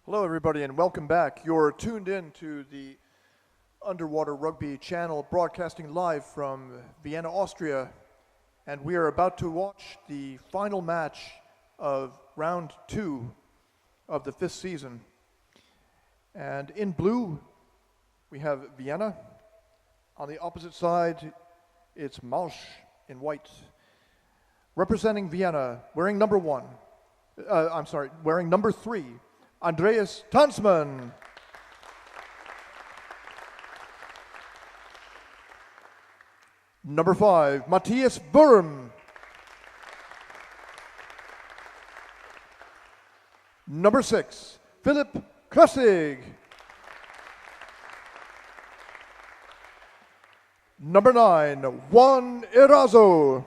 Hello, everybody, and welcome back. You're tuned in to the Underwater Rugby channel, broadcasting live from Vienna, Austria, and we are about to watch the final match of round 2 of the 5th season. And in blue, we have Vienna. On the opposite side, it's Malsch in white. Representing Vienna, wearing number 3, Andreas Tansman. Number 5, Matthias Burm. Number 6, Philip Kressig. Number 9, Juan Erazo.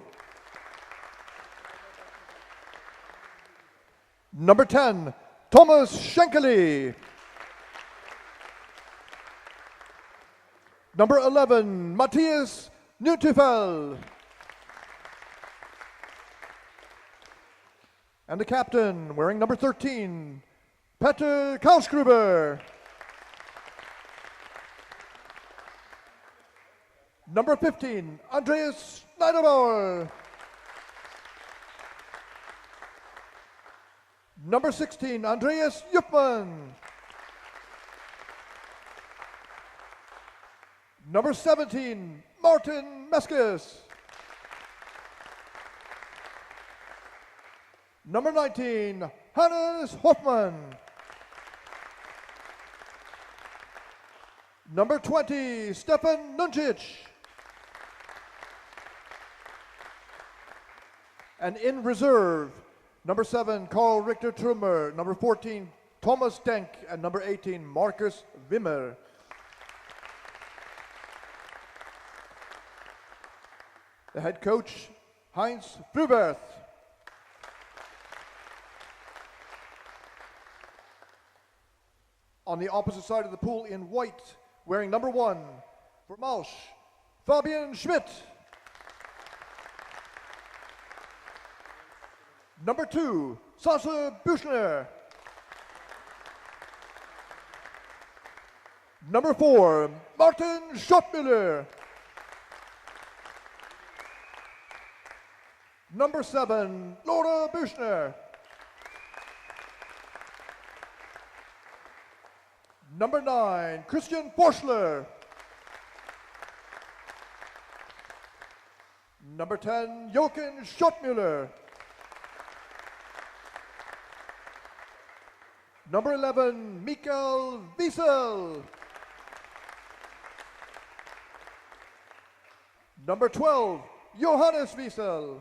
Number 10, Thomas Schenkely. Number 11, Matthias Nutefel. And the captain, wearing number 13, Peter Kausgruber. Number 15, Andreas Schneiderbauer. Number 16, Andreas Juppmann. Number 17, Martin Meskis. Number 19, Hannes Hoffmann. Number 20, Stefan Nuncic. And in reserve, number 7, Karl Richter Trummer. Number 14, Thomas Denk. And number 18, Marcus Wimmer. The head coach, Heinz Fruberth. On the opposite side of the pool in white, wearing number 1 for Malsch, Fabian Schmidt. Number 2, Sascha Büchner. Number 4, Martin Schottmüller. Number 7, Laura Büchner. Number 9, Christian Forschler. Number 10, Jochen Schottmüller. Number 11, Mikael Wiesel. Number 12, Johannes Wiesel.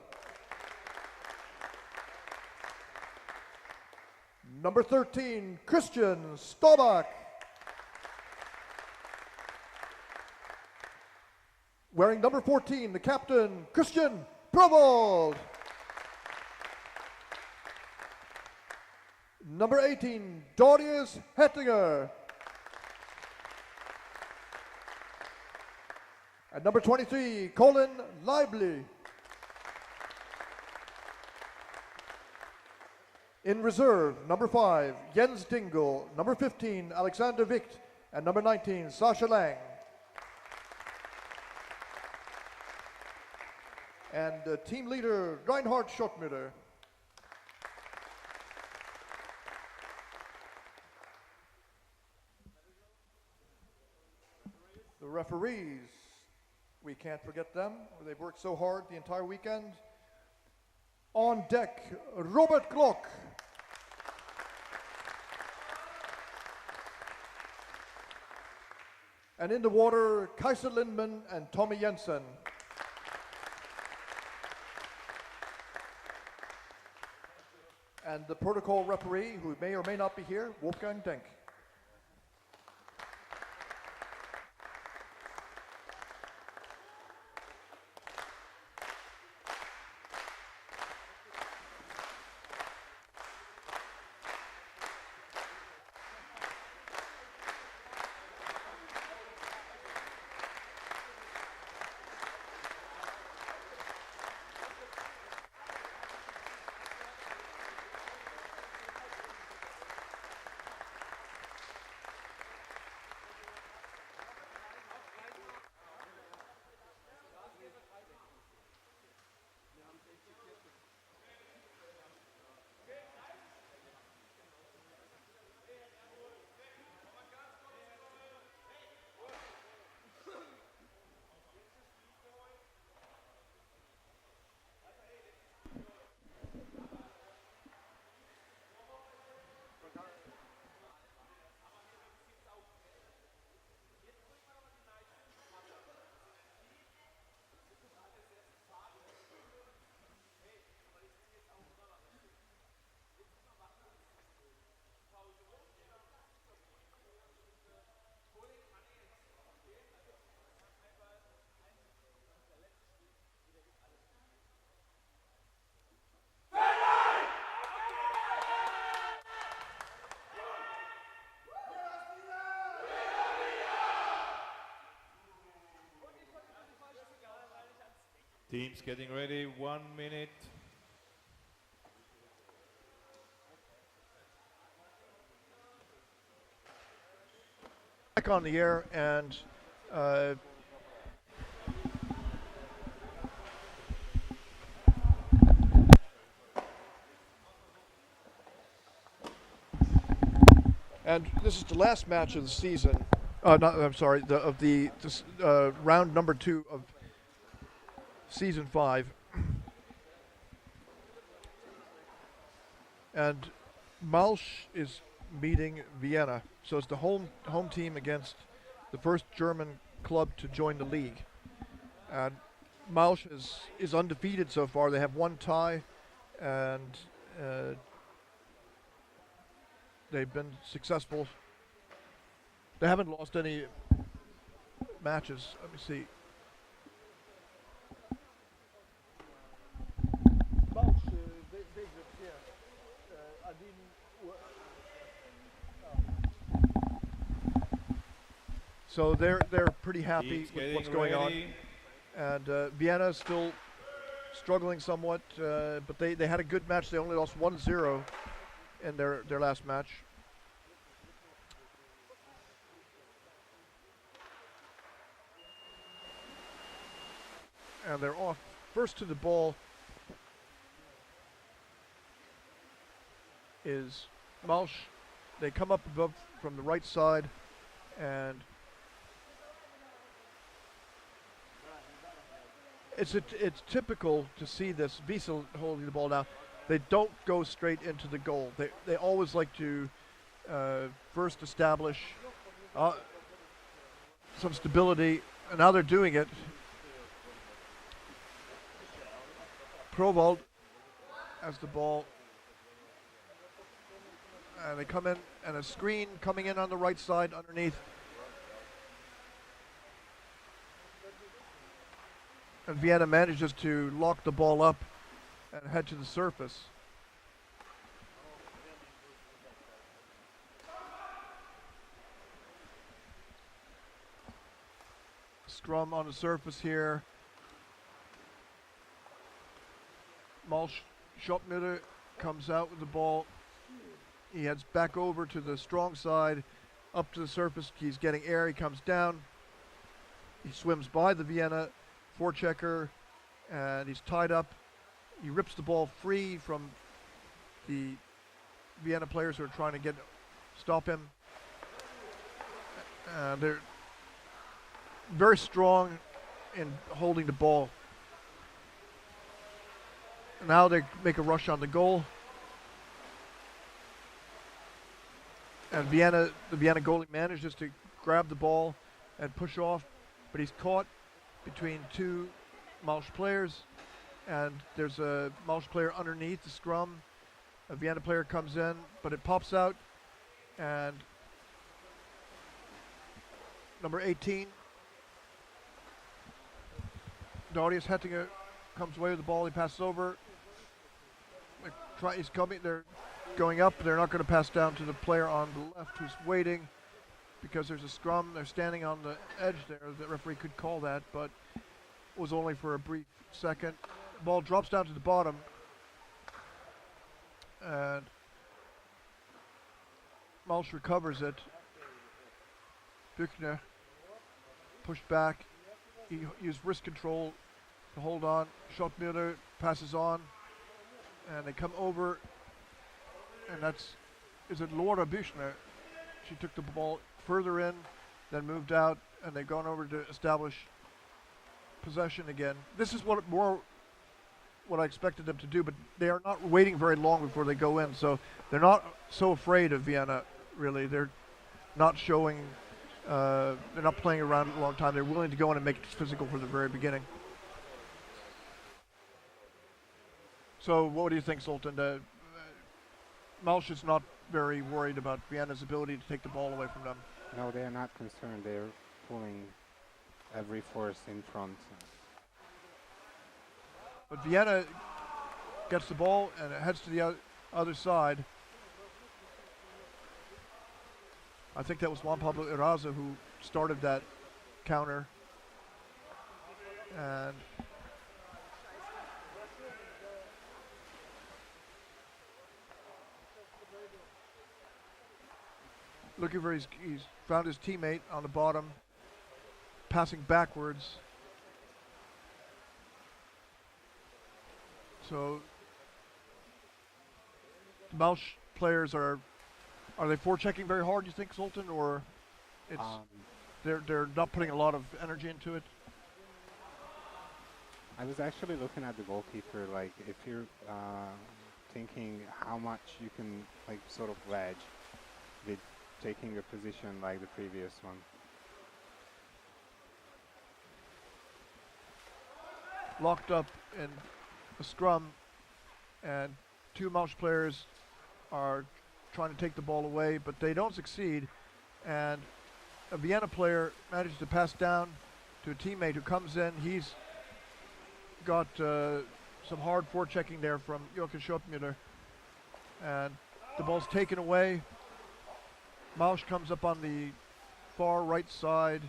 Number 13, Christian Staubach. Wearing number 14, the captain, Christian Provold. Number 18, Darius Hettinger. And number 23, Colin Lively. In reserve, number 5, Jens Dingle. Number 15, Alexander Wicht. And number 19, Sascha Lang. And team leader, Reinhard Schottmüller. The referees, we can't forget them. They've worked so hard the entire weekend. On deck, Robert Glock. And in the water, Kaiser Lindman and Tommy Jensen. And the protocol referee, who may or may not be here, Wolfgang Denk. Teams getting ready, 1 minute. Back on the air, and this is the last match of the season. I'm sorry, round number 2 of season 5. And Malsch is meeting Vienna, so it's the home team against the first German club to join the league. And Malsch is undefeated so far. They have 1 tie, and they've been successful. They haven't lost any matches. Let me see. So they're pretty happy with what's going on. And Vienna is still struggling somewhat, but they had a good match. They only lost 1-0 in their last match. And they're off. First to the ball is Malsch. They come up above from the right side, and it's typical to see this. Wiesel holding the ball now. They don't go straight into the goal. They always like to first establish some stability, and now they're doing it. Provald has the ball, and they come in, and a screen coming in on the right side underneath. And Vienna manages to lock the ball up and head to the surface. Scrum on the surface here. Malsch Schottmüller comes out with the ball. He heads back over to the strong side, up to the surface. He's getting air. He comes down. He swims by the Vienna forechecker, and he's tied up. He rips the ball free from the Vienna players who are trying to stop him. They're very strong in holding the ball. Now they make a rush on the goal. And the Vienna goalie manages to grab the ball and push off, but he's caught between 2 Malsch players, and there's a Malsch player underneath the scrum. A Vienna player comes in, but it pops out, and number 18, Darius Hettinger, comes away with the ball. He passes over. He's coming. They're going up. They're not going to pass down to the player on the left who's waiting because there's a scrum. They're standing on the edge there. The referee could call that, but it was only for a brief second. The ball drops down to the bottom, and Malsch recovers it. Büchner pushed back. He used wrist control to hold on. Schottmüller passes on, and they come over, and is it Laura Büchner? She took the ball further in, then moved out, and they've gone over to establish possession again. This is what I expected them to do, but they are not waiting very long before they go in, so they're not so afraid of Vienna, really. They're not showing, they're not playing around a long time. They're willing to go in and make it physical from the very beginning. So what do you think, Sultan? Malsch is not very worried about Vienna's ability to take the ball away from them. No, they are not concerned. They're pulling every force in front. But Vienna gets the ball and it heads to the other side. I think that was Juan Pablo Iraza who started that counter. And looking for he's found his teammate on the bottom, passing backwards. So the Malsch players are they forechecking very hard, you think, Sultan, or it's they're not putting a lot of energy into it? I was actually looking at the goalkeeper, like if you're thinking how much you can like sort of wedge with taking a position like the previous one. Locked up in a scrum, and two Malsch players are trying to take the ball away, but they don't succeed, and a Vienna player manages to pass down to a teammate who comes in. He's got some hard forechecking there from Jochen Schottmüller, and the ball's taken away. Malsch comes up on the far right side,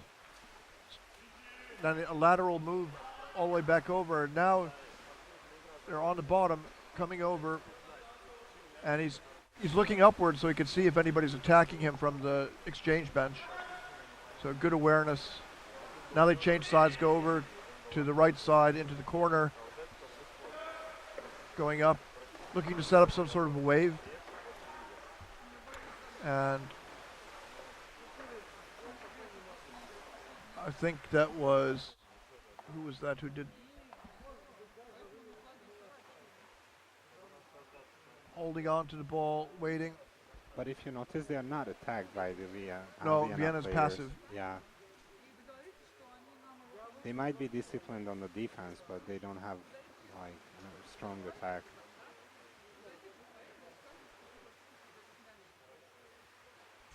then a lateral move all the way back over, and now they're on the bottom coming over, and he's looking upwards so he can see if anybody's attacking him from the exchange bench. So good awareness. Now they change sides, go over to the right side into the corner, going up, looking to set up some sort of a wave. And I think that was, who was that who did? Holding on to the ball, waiting. But if you notice, they are not attacked by the Vienna. No, Vienna's players. passive. Yeah. They might be disciplined on the defense, but they don't have like strong attack.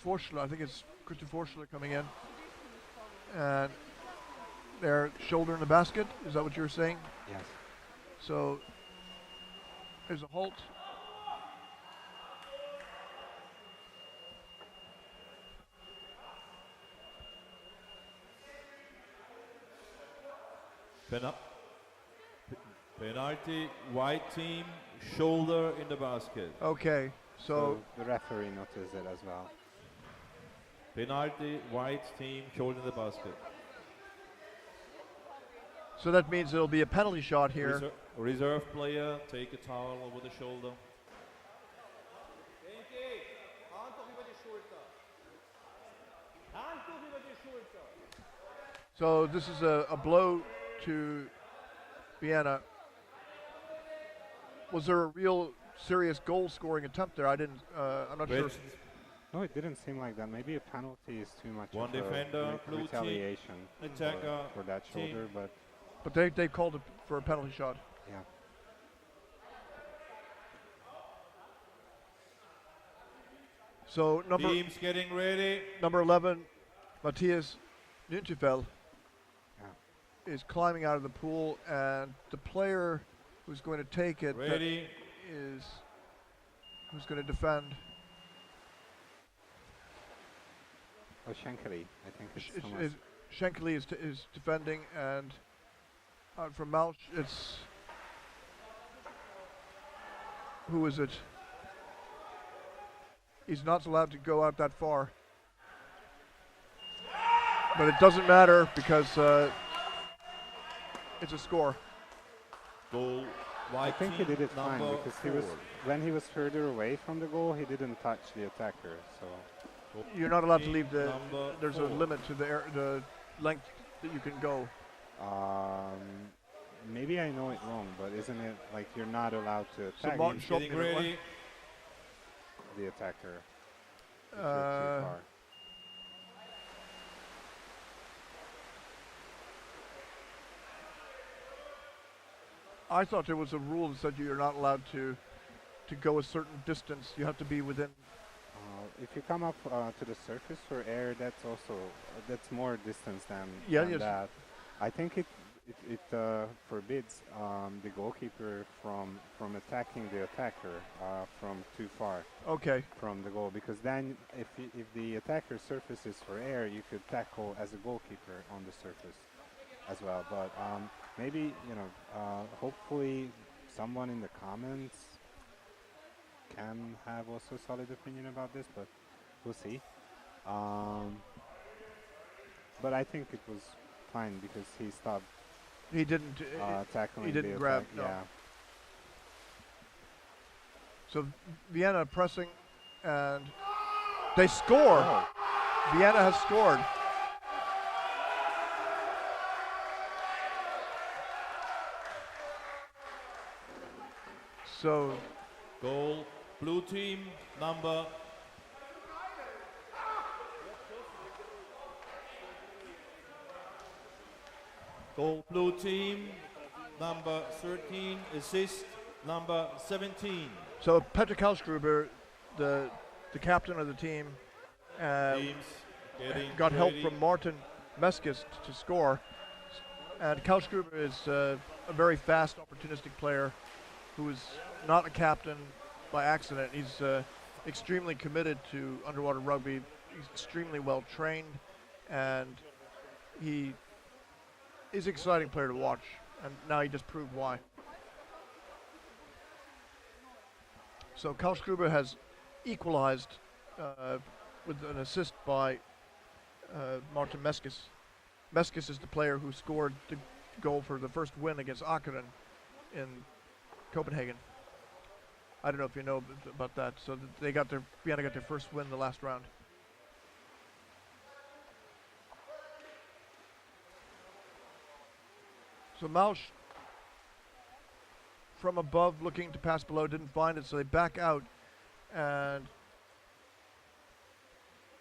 Forschler, I think it's Christian Forschler coming in. And they're shoulder in the basket. Is that what you were saying? Yes. So there's a halt. Penalty, white team, shoulder in the basket. Okay, so the referee noticed it as well. Penalty, white team, shoulder in the basket. So that means it'll be a penalty shot here. Reserve player, take a towel over the shoulder. So this is a blow to Vienna. Was there a real serious goal scoring attempt there? I'm not sure. No, it didn't seem like that. Maybe a penalty is too much One of defender, a blue retaliation team, attacker, for that shoulder, but they called it for a penalty shot. yeah. So teams getting ready. Number 11, Matthias Nüntefel, is climbing out of the pool, and the player who's going to take it is who's going to defend. Oh, Shankly, I think it's Shankly is defending, and from Malsch, it's, who is it? He's not allowed to go out that far. But it doesn't matter because it's a score. Goal. I think he did it fine because when he was further away from the goal, he didn't touch the attacker. So you're not allowed to leave there's a limit to the length that you can go. Maybe I know it wrong, but isn't it like you're not allowed to attack the attacker if you're too far? I thought there was a rule that said you're not allowed to go a certain distance. You have to be within. If you come up to the surface for air, that's more distance than that. I think it forbids the goalkeeper from attacking the attacker from too far. Okay. From the goal, because then if the attacker surfaces for air, you could tackle as a goalkeeper on the surface as well. But maybe hopefully someone in the comments can have also a solid opinion about this, but we'll see. But I think it was fine because he stopped He didn't. tackling. He didn't the grab. attack. No. Yeah. So Vienna pressing, and they score. Oh. Vienna has scored. So Goal, blue team, number. Goal, blue team, number 13, assist, number 17. So Patrick Kalsgruber, the captain of the team, Teams getting got help ready. from Martin Meskis to score. And Kalsgruber is a very fast, opportunistic player who is not a captain by accident. He's extremely committed to underwater rugby. He's extremely well trained, and he is an exciting player to watch. And now he just proved why. So Kalsgruber has equalized with an assist by Martin Meskis. Meskis is the player who scored the goal for the first win against Akkeren in Copenhagen. I don't know if you know about that. So Vienna got their first win the last round. So Malsch from above looking to pass below, didn't find it, so they back out, and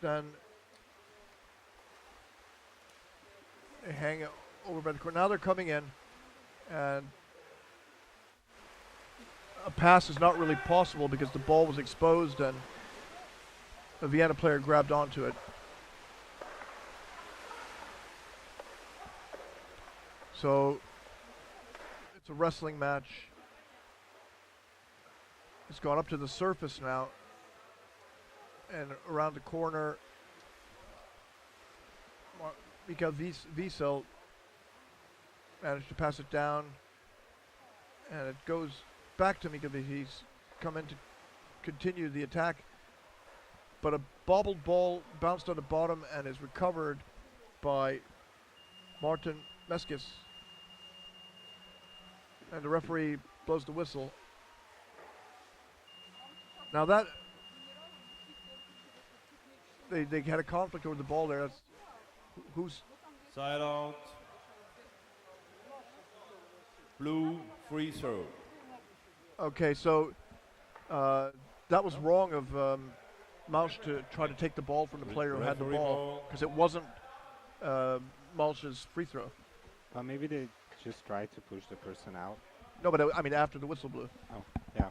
then they hang it over by the corner. Now they're coming in, and a pass is not really possible because the ball was exposed and the Vienna player grabbed onto it. So it's a wrestling match. It's gone up to the surface now, and around the corner, Mikael Wiesel managed to pass it down, and it goes back to Mikael. He's come in to continue the attack, but a bobbled ball bounced on the bottom and is recovered by Martin Meskis, and the referee blows the whistle. Now that they had a conflict over the ball there. That's who's Side out. Blue, free throw. okay. So that was wrong of Malsch to try to take the ball from the player who had the Referee ball, because it wasn't Malsch's free throw. Maybe they just tried to push the person out. No, but I mean after the whistle blew. Oh, yeah.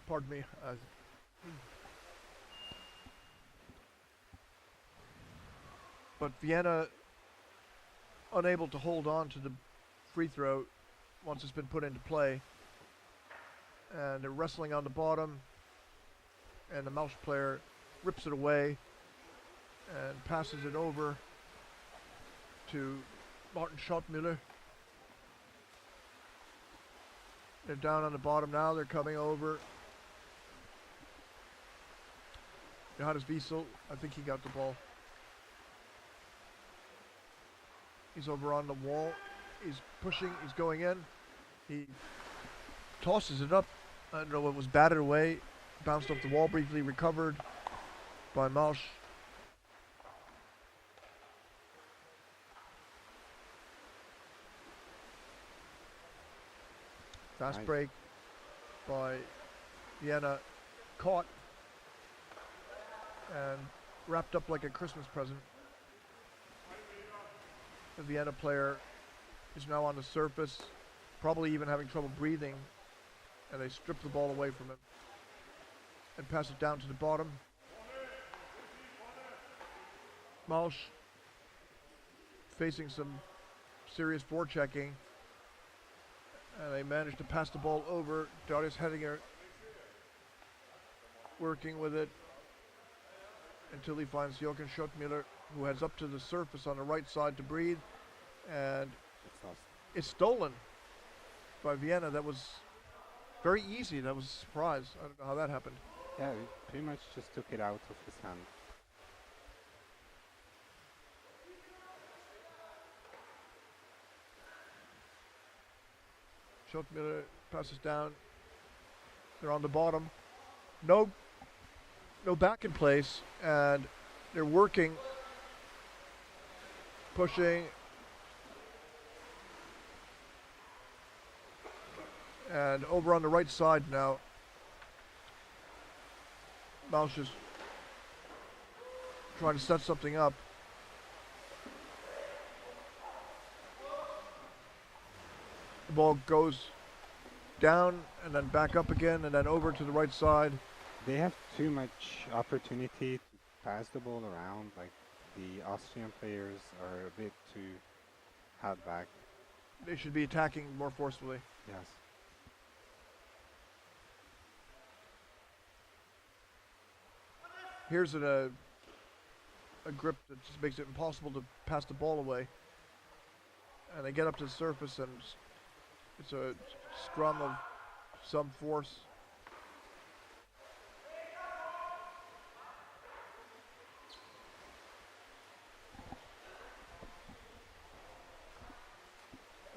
Pardon me. But Vienna unable to hold on to the free throw once it's been put into play. And they're wrestling on the bottom. And the Malsch player rips it away and passes it over to Martin Schottmüller. They're down on the bottom now. They're coming over. Johannes Wiesel, I think he got the ball. He's over on the wall. He's pushing. He's going in. He tosses it up. I don't know, it was batted away. Bounced off the wall, briefly recovered by Malsch. Fast break by Vienna, caught and wrapped up like a Christmas present. The Vienna player is now on the surface, probably even having trouble breathing, and they strip the ball away from him and pass it down to the bottom. Malsch facing some serious forechecking, and they managed to pass the ball over. Darius Hedinger working with it until he finds Jochen Schottmüller, who heads up to the surface on the right side to breathe, and it's stolen by Vienna. That was Very easy. That was a surprise. I don't know how that happened. Yeah, he pretty much just took it out of his hand. Schultmiller passes down. They're on the bottom. No back in place, and they're working, pushing, and over on the right side now. Malsch is trying to set something up. The ball goes down and then back up again and then over to the right side. They have too much opportunity to pass the ball around. Like the Austrian players are a bit too held back. They should be attacking more forcefully. Yes. Here's a grip that just makes it impossible to pass the ball away. And they get up to the surface and it's a scrum of some force.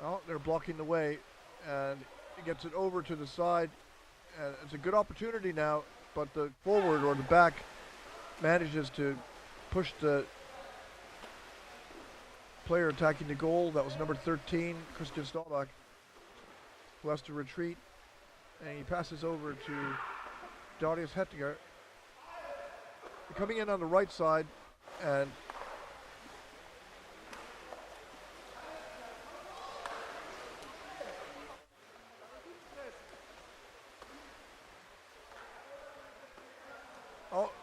Oh, they're blocking the way, and he gets it over to the side, and it's a good opportunity now, but the forward or the back manages to push the player attacking the goal. That was number 13, Christian Staubach, who has to retreat, and he passes over to Darius Hettinger. Coming in on the right side, and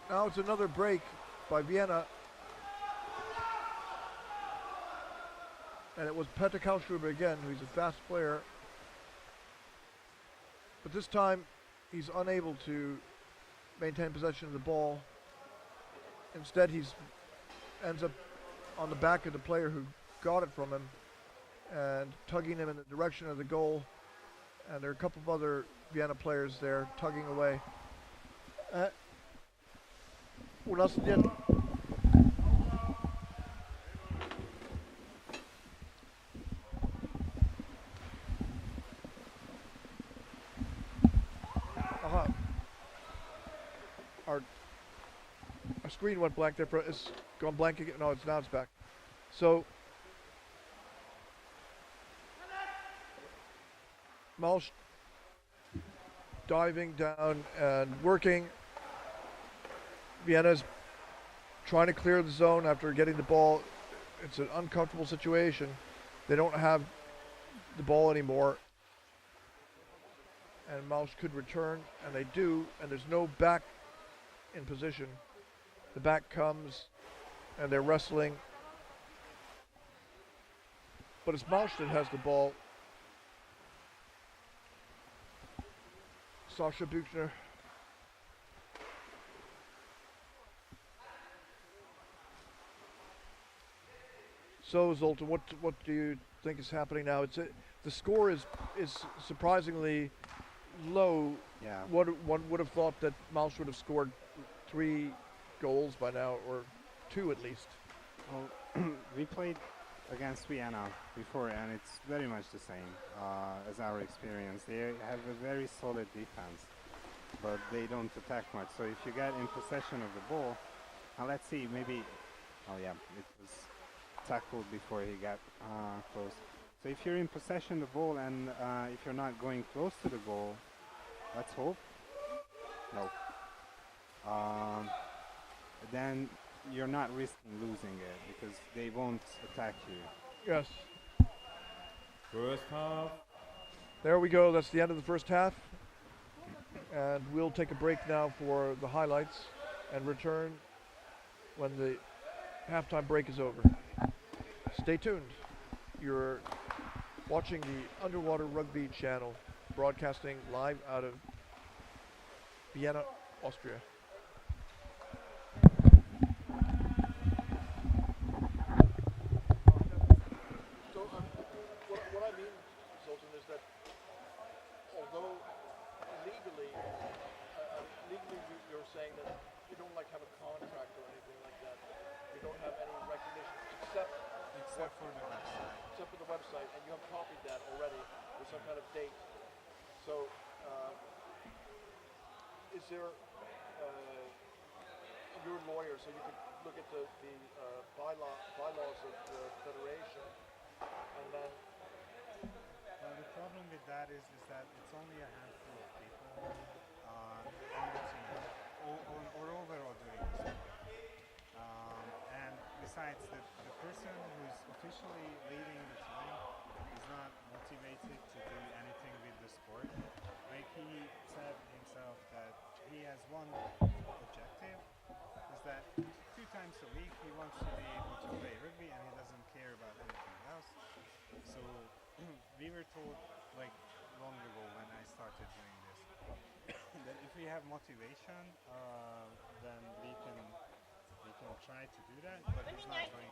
now it's another break by Vienna. And it was Petter Kaulstruber again, who's a fast player. But this time, he's unable to maintain possession of the ball. Instead, he ends up on the back of the player who got it from him and tugging him in the direction of the goal. And there are a couple of other Vienna players there tugging away. U nas je our screen went blank there. It's gone blank again. No, now it's back. So Malsch diving down and working. Vienna's trying to clear the zone after getting the ball. It's an uncomfortable situation. They don't have the ball anymore. And Malsch could return, and they do, and there's no back in position. The back comes, and they're wrestling. But it's Malsch that has the ball. Sascha Büchner. So Zoltan, what do you think is happening now? The score is surprisingly low. Yeah. One would have thought that Malsch would have scored 3 goals by now, or 2 at least. Well, we played against Vienna before, and it's very much the same as our experience. They have a very solid defense, but they don't attack much. So if you get in possession of the ball, and let's see, maybe, oh yeah, it was tackled before he got close. So if you're in possession of the ball and if you're not going close to the goal, let's hope. No. Then you're not risking losing it because they won't attack you. Yes. First half. There we go. That's the end of the first half. And we'll take a break now for the highlights and return when the halftime break is over. Stay tuned. You're watching the Underwater Rugby channel, broadcasting live out of Vienna, Austria. So what I mean, Zoltan, is that although Except for the website. Except for the website, and you have copied that already with some kind of date. So, is there, you're a lawyer, so you could look at the bylaws of the federation, and then. Well, the problem with that is that it's only a handful of people on the team, or overall doing this. And besides, the person who's officially leading the team is not motivated to do anything with the sport. Like he said himself that he has one objective, is that 2 times a week he wants to be able to play rugby and he doesn't care about anything else. So we were told like long ago when I started doing this that if we have motivation, then we can try to do that, but it's not going.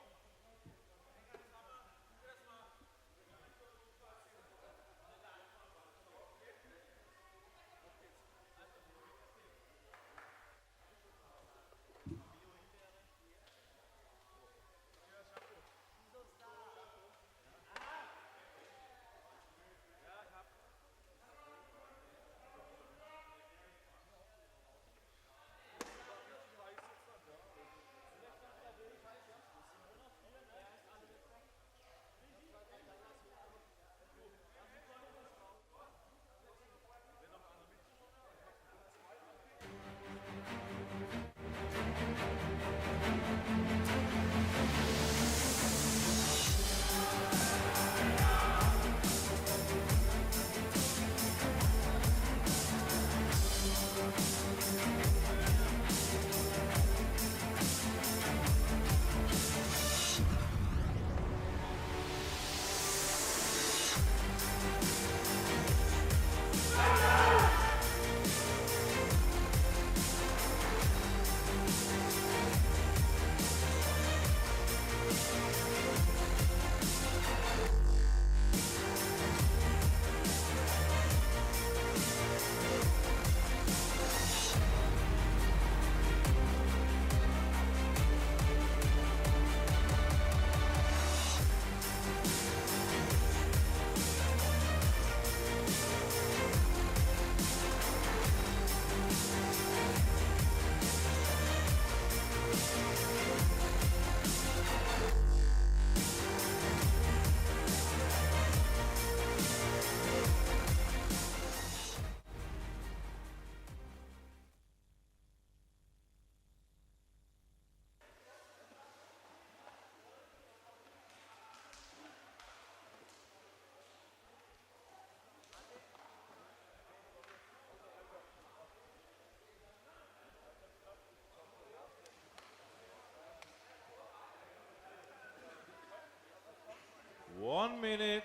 One minute.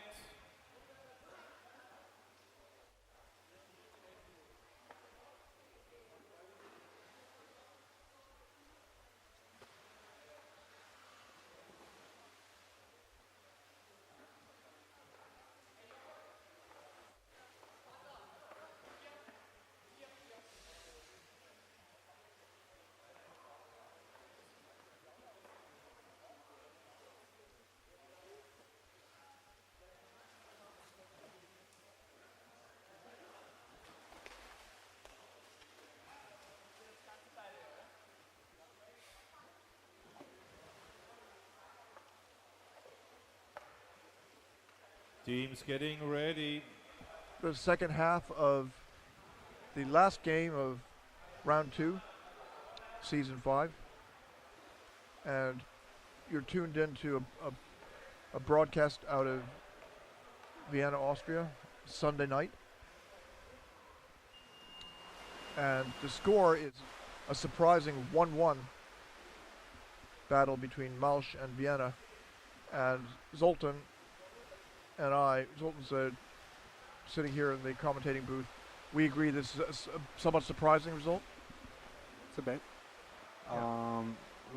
Teams getting ready. The second half of the last game of round 2, season 5. And you're tuned into a broadcast out of Vienna, Austria, Sunday night. And the score is a surprising 1-1 battle between Malsch and Vienna. And Zoltan and I, Zoltan's sitting here in the commentating booth, we agree this is a somewhat surprising result? It's a bit. Yeah.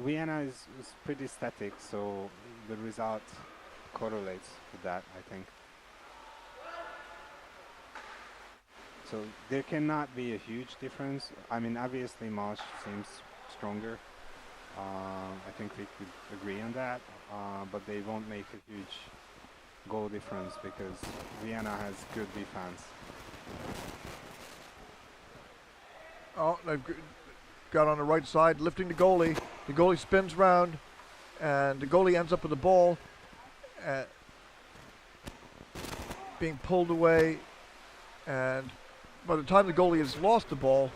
Vienna is pretty static, so the result correlates with that, I think. So there cannot be a huge difference. I mean, obviously Malsch seems stronger. I think we could agree on that. but they won't make a huge goal difference because Vienna has good defense. Oh, they've got on the right side, lifting the goalie. The goalie spins round, and the goalie ends up with the ball, being pulled away. And by the time the goalie has lost the ball,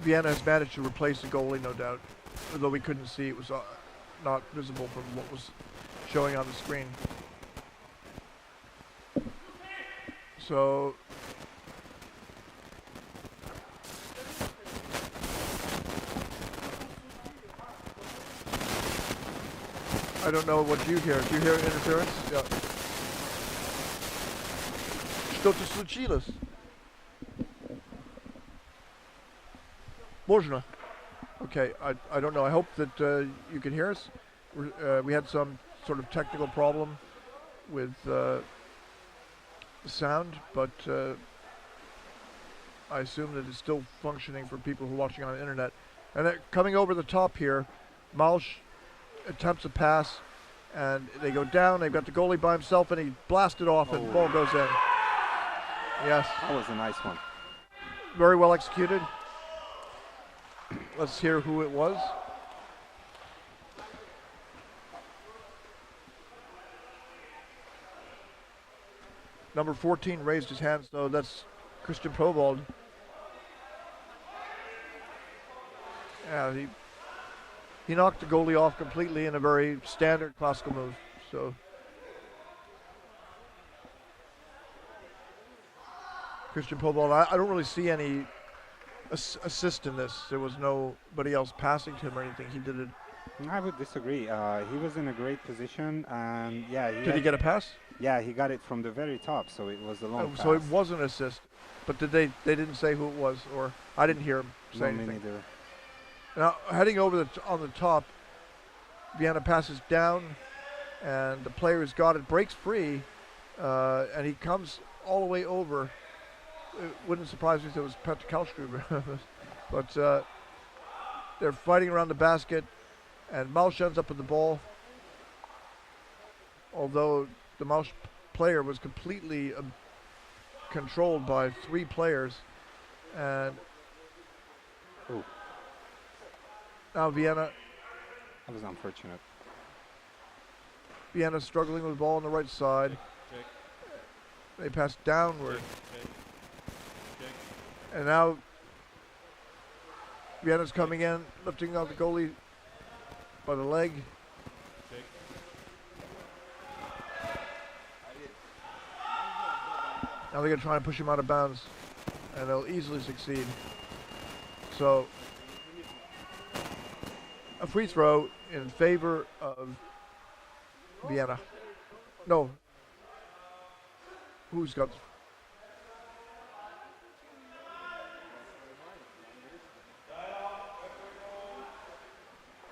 Vienna has managed to replace the goalie, no doubt. Although we couldn't see, it was not visible from what was showing on the screen. So I don't know what you hear. Do you hear interference? Yeah. Что-то случилось? Можно. Okay, I don't know. I hope that you can hear us. We had some sort of technical problem with the sound, but I assume that it's still functioning for people who are watching on the internet. And coming over the top here, Malsch attempts a pass, and they go down. They've got the goalie by himself, and he blasted off, and the ball goes in. Yes. That was a nice one. Very well executed. Let's hear who it was. Number 14 raised his hands, though. That's Christian Provold. Yeah, he knocked the goalie off completely in a very standard classical move. So Christian Provold, I don't really see any assist in this. There was nobody else passing to him or anything. He did it. I would disagree. He was in a great position, and yeah. Did he get a pass? Yeah, he got it from the very top, so it was a long pass. So it was an assist, but they didn't say who it was, or I didn't hear him say anything. Me neither. Now heading over on the top, Vienna passes down, and the player who's got it breaks free, and he comes all the way over. It wouldn't surprise me if it was Petr Kalstruber, but they're fighting around the basket, and Malsch ends up with the ball. Although the Malsch player was completely controlled by 3 players, and now Vienna. That was unfortunate. Vienna struggling with the ball on the right side. Check. They pass downward. Check. And now Vienna's coming in, lifting out the goalie by the leg. Check. Now they're going to try and push him out of bounds, and they'll easily succeed. So a free throw in favor of Vienna. No. Who's got...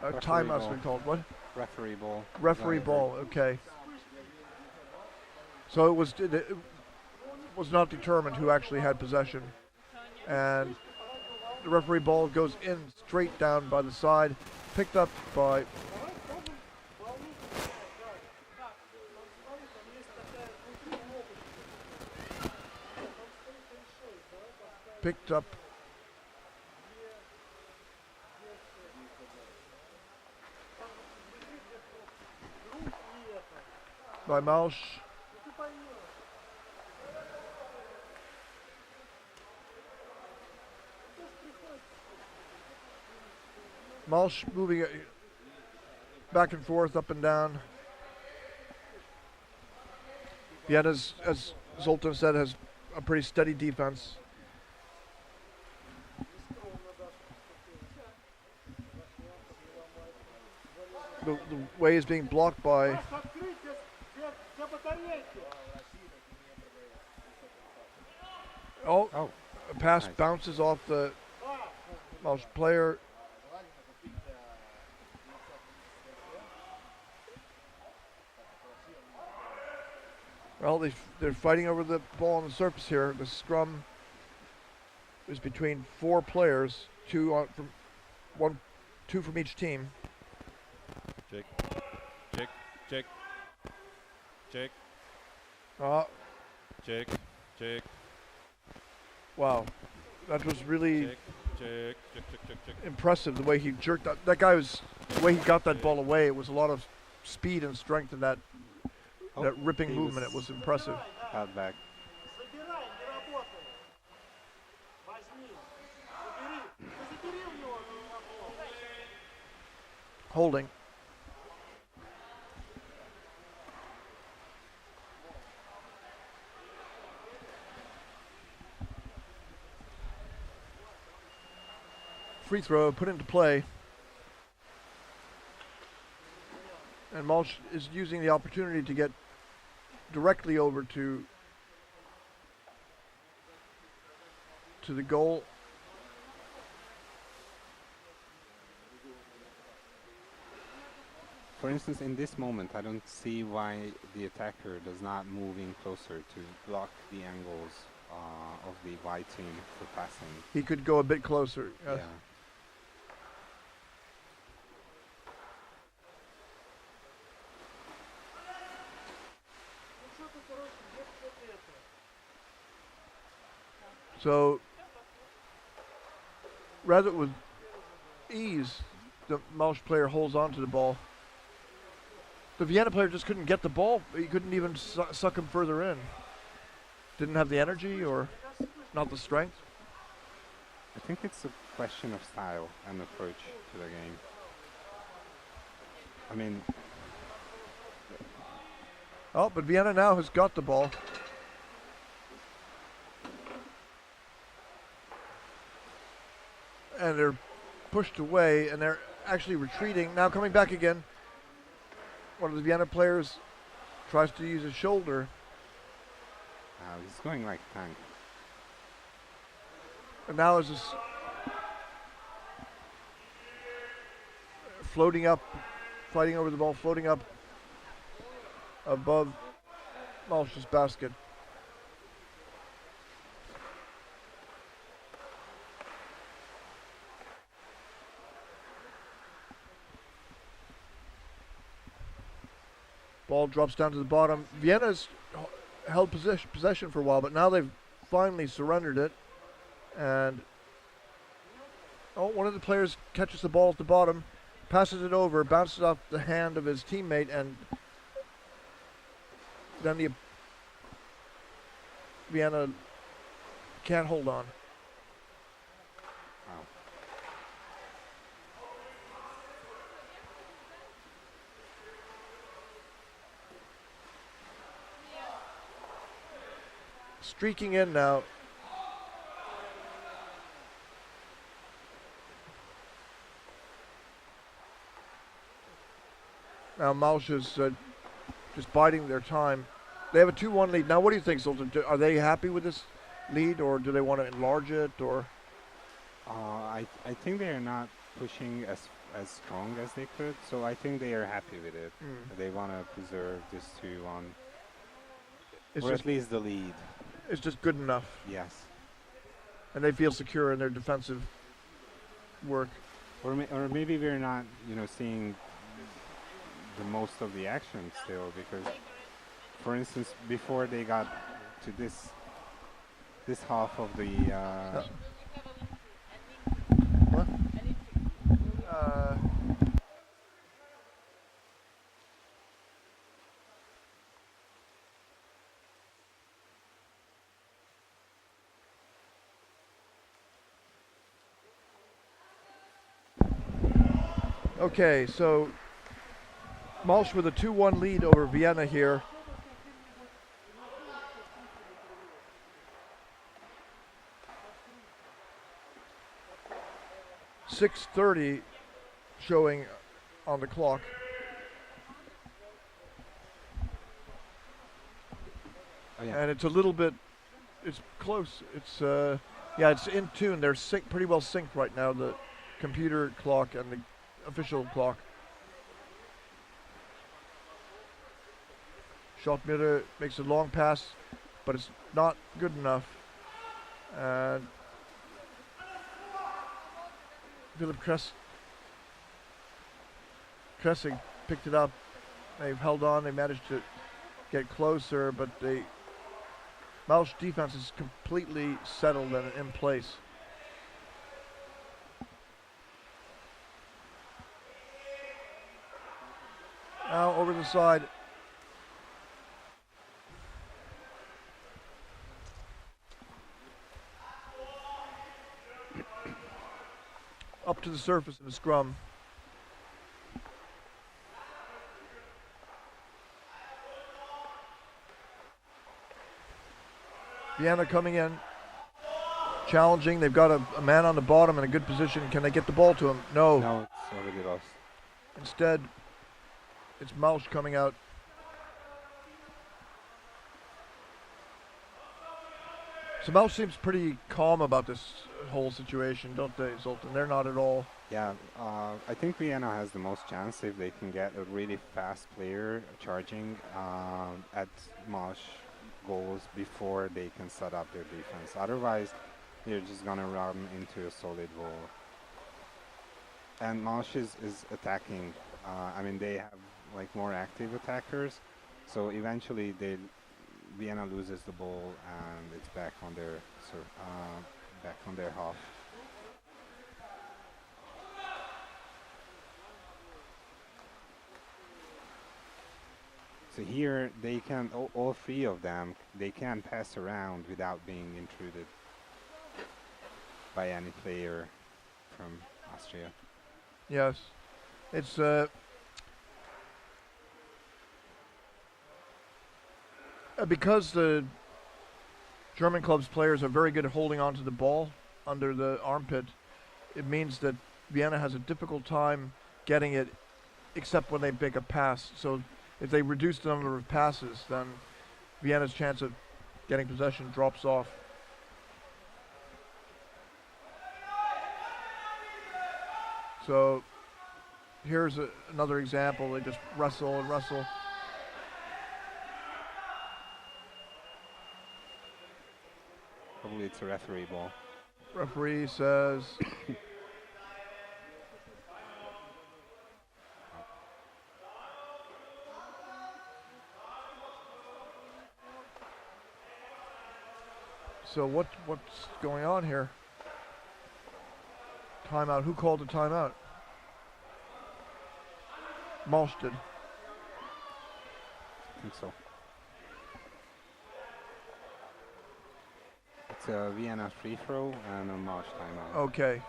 A timeout's been called. What? Referee ball. Referee ball. Okay. So it was not determined who actually had possession, and the referee ball goes in straight down by the side, picked up by by Malsch. Malsch moving back and forth, up and down. Vienna, as Zoltan said, has a pretty steady defense. The way is being blocked by a pass bounces off the Malsch player. Well, they're fighting over the ball on the surface here. The scrum is between 4 players, 2 from each team. Check. check, check, Uh, check, check, wow. That was really check, check, check, check, check, check. impressive, the way he jerked that. That guy was, the way he got that ball away, it was a lot of speed and strength in that ripping movement. It was impressive. Out back. Holding. Free throw put into play. And Malsch is using the opportunity to get directly over to the goal. For instance, in this moment, I don't see why the attacker does not move in closer to block the angles of the white team for passing. He could go a bit closer. Yeah. So, rather with ease, the Malsch player holds on to the ball. The Vienna player just couldn't get the ball. He couldn't even suck him further in. Didn't have the energy or not the strength. I think it's a question of style and approach to the game. I mean... Oh, but Vienna now has got the ball. And they're pushed away, and they're actually retreating. Now coming back again. One of the Vienna players tries to use his shoulder. He's going like a tank. And now is this floating up, fighting over the ball, floating up above Malsch's basket. Ball drops down to the bottom. Vienna's held possession for a while, but now they've finally surrendered it. And one of the players catches the ball at the bottom, passes it over, bounces off the hand of his teammate, and then the Vienna can't hold on. Wow. Streaking in now. Now Malsch is just biding their time. They have a 2-1 lead. Now what do you think, Zoltan? Are they happy with this lead, or do they want to enlarge it? Or I think they are not pushing as strong as they could, so I think they are happy with it. They want to preserve this 2-1, or at least the lead. It's just good enough. Yes. And they feel secure in their defensive work. Or maybe we're not, seeing the most of the action still, because, for instance, before they got to this half of the what? Okay, so Malsch with a 2-1 lead over Vienna here. .6:30 showing on the clock. Oh, yeah. And it's a little bit, it's close. It's it's in tune. They're pretty well synced right now, the computer clock and the official clock. Schottmüller makes a long pass, but it's not good enough. And Philip Kressing picked it up. They've held on. They managed to get closer, but the Malsch defense is completely settled and in place. Now over the side. Up to the surface in the scrum. Vienna coming in, challenging. They've got a man on the bottom in a good position. Can they get the ball to him? No. No, it's already lost. Instead, it's Malsch coming out. So Malsch seems pretty calm about this whole situation, don't they, Zoltan? They're not at all. Yeah, I think Vienna has the most chance if they can get a really fast player charging at Malsch goals before they can set up their defense. Otherwise, they're just gonna run into a solid wall. And Malsch is attacking. I mean, they have like more active attackers, so eventually Vienna loses the ball and it's back on their half. So here they can, all three of them, they can pass around without being intruded by any player from Austria. Yes, it's because the German club's players are very good at holding on to the ball under the armpit. It means that Vienna has a difficult time getting it, except when they make a pass. So if they reduce the number of passes, then Vienna's chance of getting possession drops off. So here's another example. They just wrestle and wrestle. Probably it's a referee ball. Referee says so what's going on here? Timeout. Who called the timeout? Malsch did. I think so. It's a Vienna free throw and a Malsch timeout. Okay.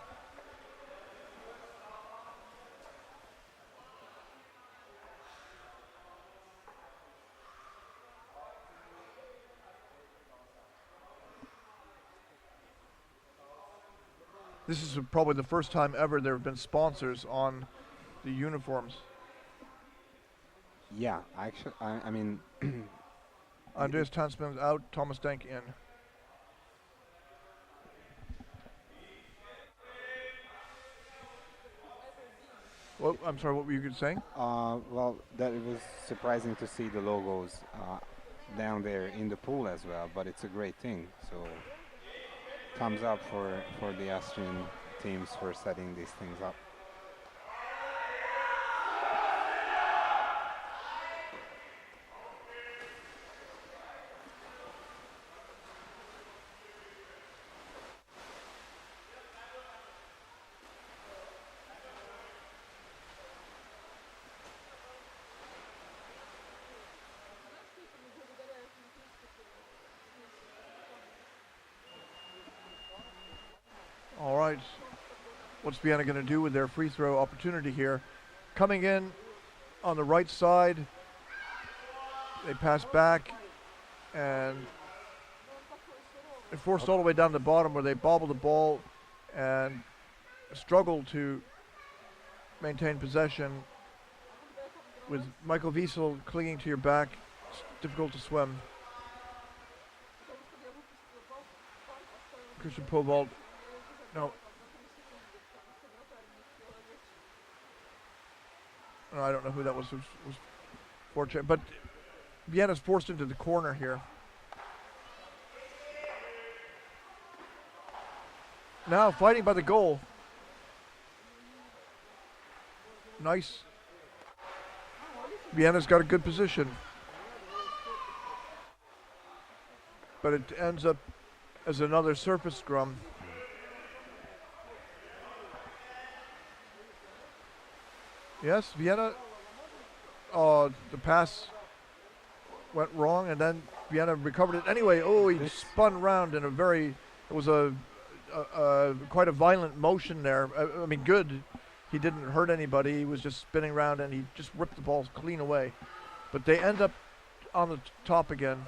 This is probably the first time ever there have been sponsors on the uniforms. Yeah, actually, I mean... Andreas Tansman's out, Thomas Denk in. Well, I'm sorry, what were you saying? Well, that it was surprising to see the logos down there in the pool as well, but it's a great thing. So, thumbs up for the Austrian teams for setting these things up. All right, what's Vienna going to do with their free throw opportunity here? Coming in on the right side, they pass back, and they're forced all the way down to the bottom where they bobble the ball and struggle to maintain possession. With Michael Wiesel clinging to your back, it's difficult to swim. Christian Povald. No. No, I don't know who that was fortunate, but Vienna's forced into the corner here. Now fighting by the goal. Vienna's got a good position. But it ends up as another surface scrum. Yes, Vienna, the pass went wrong, and then Vienna recovered it anyway. Oh, he spun around in it was quite a violent motion there. I mean, good. He didn't hurt anybody. He was just spinning around, and he just ripped the balls clean away. But they end up on the top again.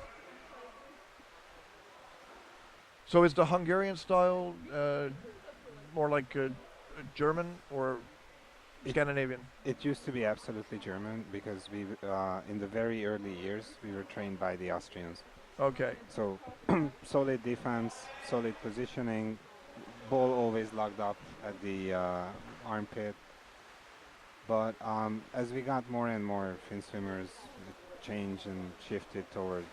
So is the Hungarian style more like a German or Scandinavian? It used to be absolutely German because we, in the very early years, we were trained by the Austrians. Okay. So solid defense, solid positioning, ball always locked up at the armpit. But as we got more and more Finn swimmers, it changed and shifted towards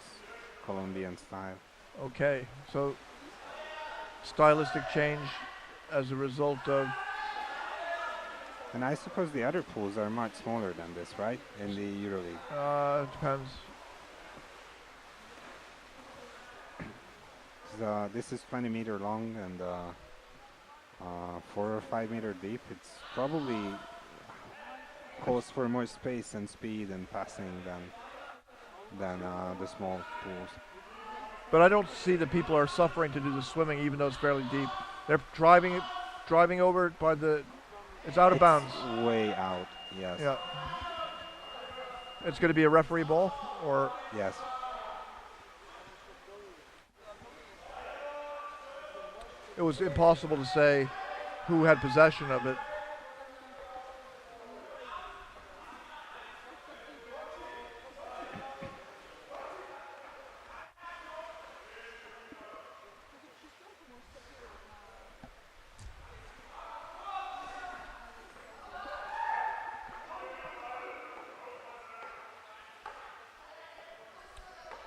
Colombian style. Okay, so stylistic change as a result of... And I suppose the other pools are much smaller than this, right? In the Euroleague. Depends. This is 20 meter long and 4 or 5 meter deep. It's probably calls for more space and speed and passing than the small pools. But I don't see that people are suffering to do the swimming, even though it's fairly deep. They're driving over it by the... It's out of bounds. Way out, yes. Yeah. It's going to be a referee ball, or... Yes. It was impossible to say who had possession of it.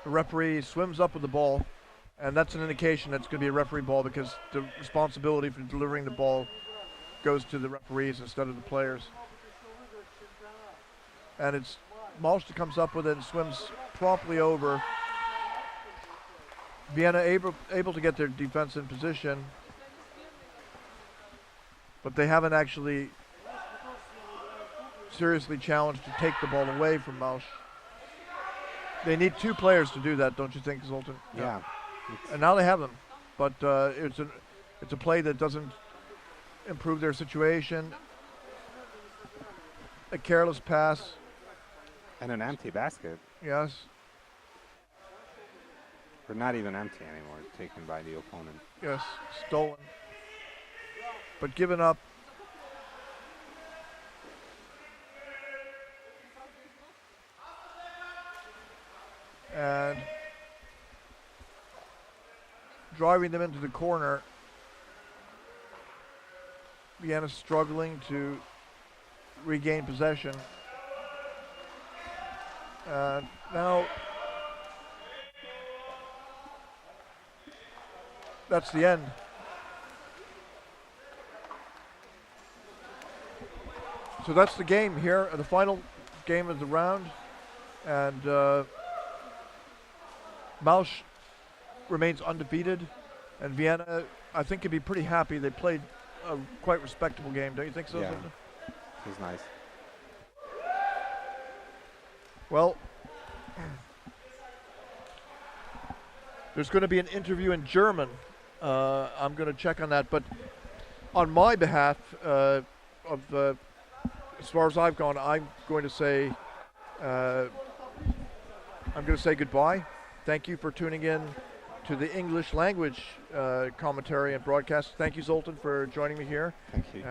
The referee swims up with the ball, and that's an indication that's going to be a referee ball because the responsibility for delivering the ball goes to the referees instead of the players. And it's Malsch that comes up with it and swims promptly over. Vienna able to get their defense in position, but they haven't actually seriously challenged to take the ball away from Malsch. They need two players to do that, don't you think, Zoltan? Yeah. And now they have them, but it's a play that doesn't improve their situation. A careless pass. And an empty basket. Yes. Or not even empty anymore, taken by the opponent. Yes, stolen. But given up. And driving them into the corner. Vienna struggling to regain possession. Now that's the end. So that's the game here, the final game of the round. And Malsch remains undefeated, and Vienna, I think, can be pretty happy. They played a quite respectable game, don't you think so? Yeah, it was nice. Well, there's going to be an interview in German. I'm going to check on that, but on my behalf, as far as I've gone, I'm going to say goodbye. Thank you for tuning in to the English language commentary and broadcast. Thank you, Zoltan, for joining me here. Thank you.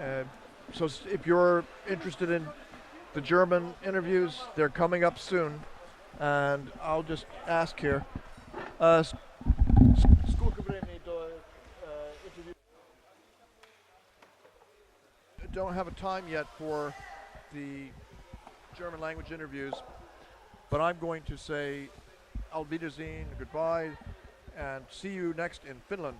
And so if you're interested in the German interviews, they're coming up soon. And I'll just ask here. Interview. Don't have a time yet for the German language interviews, but I'm going to say Auf Wiedersehen, goodbye, and see you next in Finland.